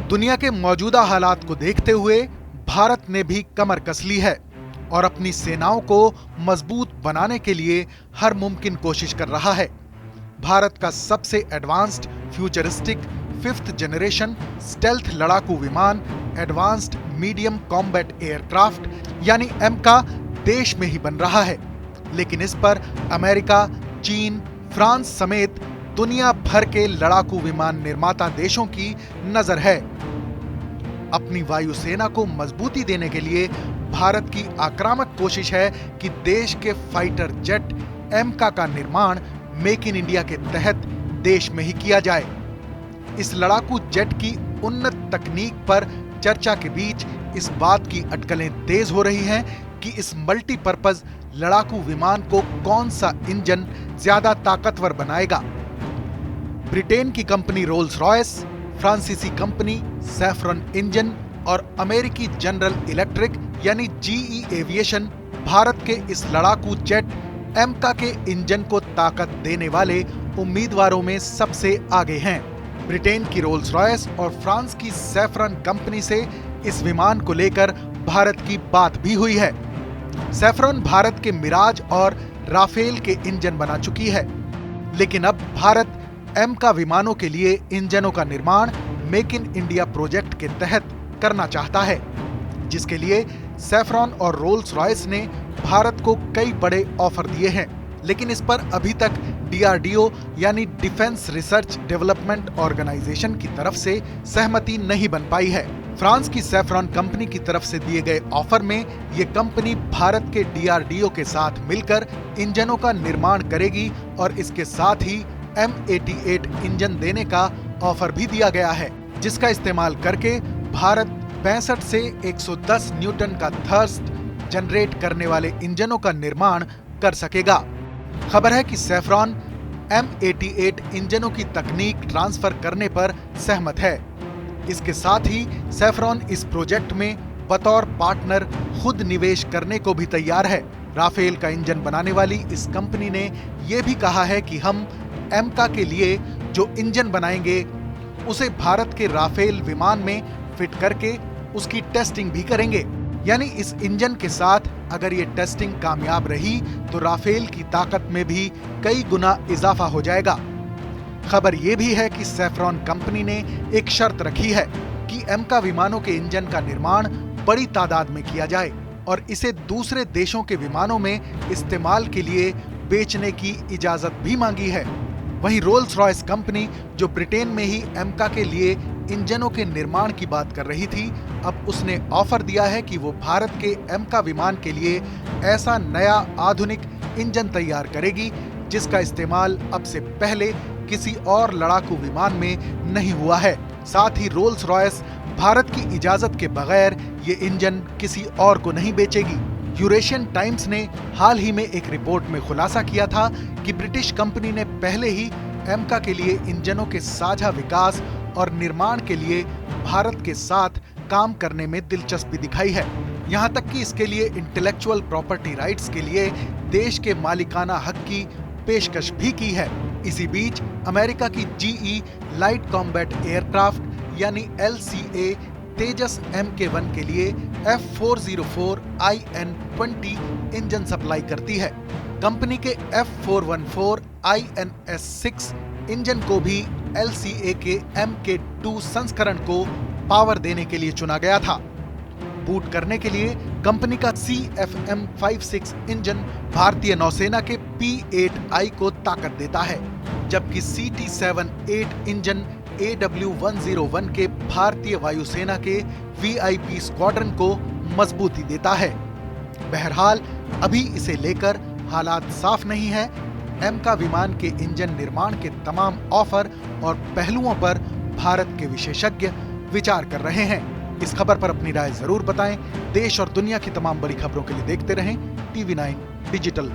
दुनिया के मौजूदा हालात को देखते हुए भारत ने भी कमर कस ली है और अपनी सेनाओं को मजबूत बनाने के लिए हर मुमकिन कोशिश कर रहा है। भारत का सबसे advanced futuristic 5th generation stealth लड़ाकू विमान एडवांस्ड मीडियम कॉम्बैट एयरक्राफ्ट यानी एमका देश में ही बन रहा है, लेकिन इस पर अमेरिका, चीन, फ्रांस समेत दुनिया भर के लड़ाकू विमान निर्माता देशों की नजर है। अपनी वायुसेना को मजबूती देने के लिए भारत की आक्रामक कोशिश है कि देश के फाइटर जेट एमका का निर्माण मेक इन इंडिया के तहत देश में ही किया जाए। इस लड़ाकू जेट की उन्नत तकनीक पर चर्चा के बीच इस बात की अटकलें तेज हो रही हैं कि इस मल्टीपर्पज लड़ाकू विमान को कौन सा इंजन ज्यादा ताकतवर बनाएगा। ब्रिटेन की कंपनी रोल्स रॉयस, फ्रांसीसी कंपनी सैफ्रॉन इंजन और अमेरिकी जनरल इलेक्ट्रिक यानी जीई एविएशन भारत के इस लड़ाकू जेट एमका के इंजन को ताकत देने वाले उम्मीदवारों में सबसे आगे हैं। ब्रिटेन की रोल्स रॉयस और फ्रांस की सैफ्रॉन कंपनी से इस विमान को लेकर भारत की बात भी हुई है। सैफ्रॉन भारत के मिराज और राफेल के इंजन बना चुकी है, लेकिन अब भारत एमका विमानों के लिए इंजनों का निर्माण मेक इन इंडिया प्रोजेक्ट के तहत करना चाहता है, जिसके लिए सैफ्रॉन और रोल्स रॉयस ने भारत को कई बड़े ऑफर दिए हैं, लेकिन इस पर अभी तक डीआरडीओ यानी डिफेंस रिसर्च डेवलपमेंट ऑर्गेनाइजेशन की तरफ से सहमति नहीं बन पाई है। फ्रांस की सैफ्रॉन कंपनी की तरफ से दिए गए ऑफर में ये कंपनी भारत के डीआरडीओ के साथ मिलकर इंजनों का निर्माण करेगी और इसके साथ ही M88 इंजन देने का ऑफर भी दिया गया है, जिसका इस्तेमाल करके भारत 65 से 110 न्यूटन का थर्स्ट जनरेट करने वाले इंजनों का निर्माण कर सकेगा। खबर है कि सैफ्रॉन M88 इंजनों की तकनीक ट्रांसफर करने पर सहमत है। इसके साथ ही सैफ्रॉन इस प्रोजेक्ट में बतौर पार्टनर खुद निवेश करने को भी तैयार है। राफेल का इंजन बनाने वाली इस कंपनी ने यह भी कहा है कि हम एमका के लिए जो इंजन बनाएंगे उसे भारत के राफेल विमान में फिट करके उसकी टेस्टिंग भी करेंगे। यानी इस इंजन के साथ अगर ये टेस्टिंग कामयाब रही तो राफेल की ताकत में भी कई गुना इजाफा हो जाएगा। खबर ये भी है कि सैफ्रॉन कंपनी ने एक शर्त रखी है कि एमका विमानों के इंजन का निर्माण बड़ी तादाद में किया जाए और इसे दूसरे देशों के विमानों में इस्तेमाल के लिए बेचने की इजाजत भी मांगी है। वहीं रोल्स रॉयस कंपनी जो ब्रिटेन में ही एमका के लिए इंजनों के निर्माण की बात कर रही थी, अब उसने ऑफर दिया है कि वो भारत के एमका विमान के लिए ऐसा नया आधुनिक इंजन तैयार करेगी जिसका इस्तेमाल अब से पहले किसी और लड़ाकू विमान में नहीं हुआ है। साथ ही रोल्स रॉयस भारत की इजाजत के बगैर ये इंजन किसी और को नहीं बेचेगी। यूरेशियन टाइम्स ने हाल ही में एक रिपोर्ट में खुलासा किया था कि ब्रिटिश कंपनी ने पहले ही एमका के लिए इंजनों के साझा विकास और निर्माण के लिए भारत के साथ काम करने में दिलचस्पी दिखाई है। यहाँ तक कि इसके लिए इंटेलेक्चुअल प्रॉपर्टी राइट्स के लिए देश के मालिकाना हक की पेशकश भी की है। इसी बीच अमेरिका की जीई लाइट कॉम्बैट एयरक्राफ्ट यानी LCA तेजस MK1 के लिए F404 IN-20 इंजन सप्लाई करती है। कंपनी के F414 INS-6 इंजन को भी LCA के MK2 संस्करण को पावर देने के लिए चुना गया था। बूट करने के लिए कंपनी का CFM56 इंजन भारतीय नौसेना के P8I को ताकत देता है, जबकि CT78 इंजन AW101 के भारतीय वायुसेना के VIP स्क्वाड्रन को मजबूती देता है। बहरहाल अभी इसे लेकर हालात साफ नहीं है। एमका विमान के इंजन निर्माण के तमाम ऑफर और पहलुओं पर भारत के विशेषज्ञ विचार कर रहे हैं। इस खबर पर अपनी राय जरूर बताएं। देश और दुनिया की तमाम बड़ी खबरों के लिए देखते रहें TV9 डिजिटल।